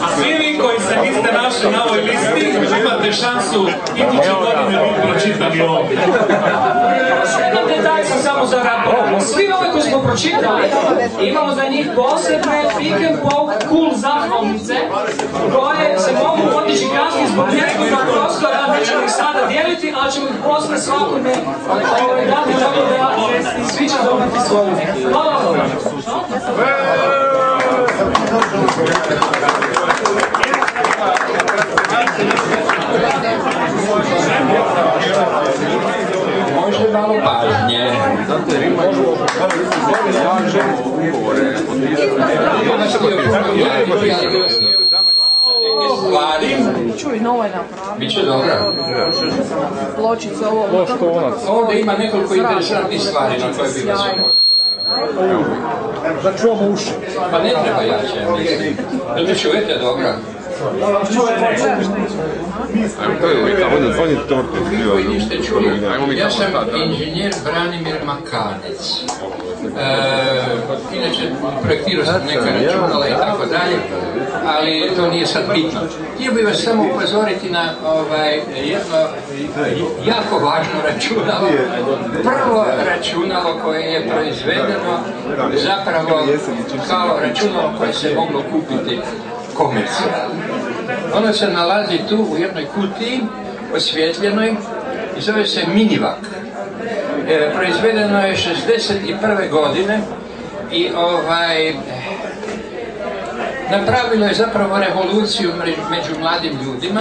A svi vi koji se niste našli na ovoj listi, imate šansu iduće godine biti pročitani ovdje. Jedan detalj sam samo za rad. Svi ove koji smo pročitali, imamo za njih posebne Peek&Poke cool zahvalnice, koje se mogu otići kasnije zbog nekog prostora, nećemo ih sada dijeliti, ali ćemo ih posle svakome dati tako da svi će dobiti svoju. Hvala vam! Može malo pažnje. Čuj, novo je napravio. Biće dobra. Pločica ovo. Ovdje ima nekoliko interesantnih stvari na koje bi vas da čuvamo uši. Pa ne treba jače, mislim. Jel mi čujete dobro? Koji niste čuli. Ja sam inženjer Branimir Makanec. Inače, projektirao sam neka računala i tako dalje, ali to nije sad bitno. Htio bih vas samo upozoriti na jedno jako važno računalo. Prvo računalo koje je proizvedeno zapravo kao računalo koje se moglo kupiti komercijalno. Ono se nalazi tu u jednoj kutiji osvjetljenoj i zove se minivak. Proizvedeno je 61. godine i napravilo je zapravo revoluciju među mladim ljudima,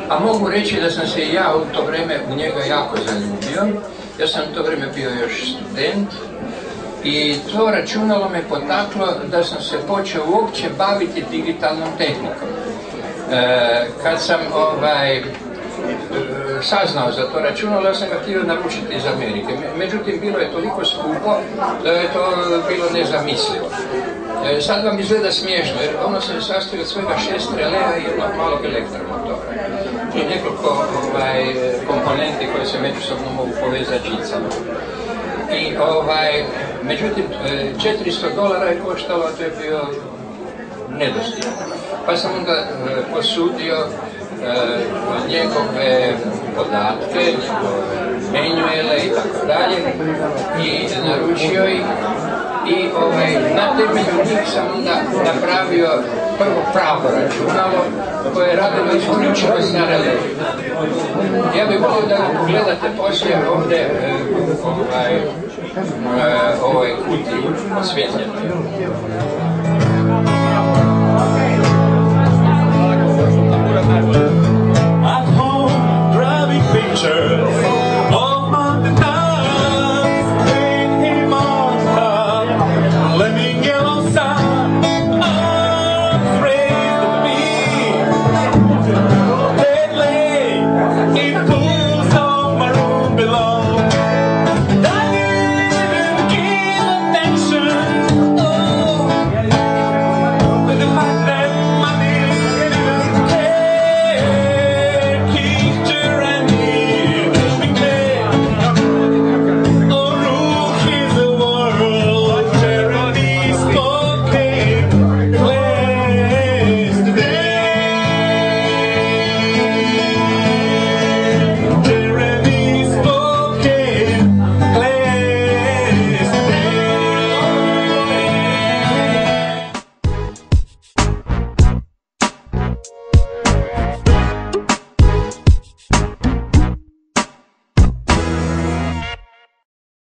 a mogu reći da sam se i ja u to vrijeme u njega jako zaljubio. Ja sam u to vrijeme bio još student i to računalo me potaklo da sam se počeo uopće baviti digitalnom tehnikom. Kad sam saznao za to računalo, ja sam ga htio naručiti iz Amerike. Međutim, bilo je toliko skupo da je to bilo nezamislivo. Sad vam izgleda smiješno, jer ono se sastoji od svega 6 relea i jednog malog elektromotora. I nekoliko komponenti koje se međusobno mogu povezati žicama. I međutim, $400 je koštalo, a to je bio nedostižno. Pa sam onda posudio njegove podatke, njegove manuele i tako dalje i naručio ih i na temelju njih sam onda napravio prvo pravo računalo koje je radilo isključivo na releju. Ja bih volio da pogledate poslije ovdje ovoj kutiji osvjetljenoj.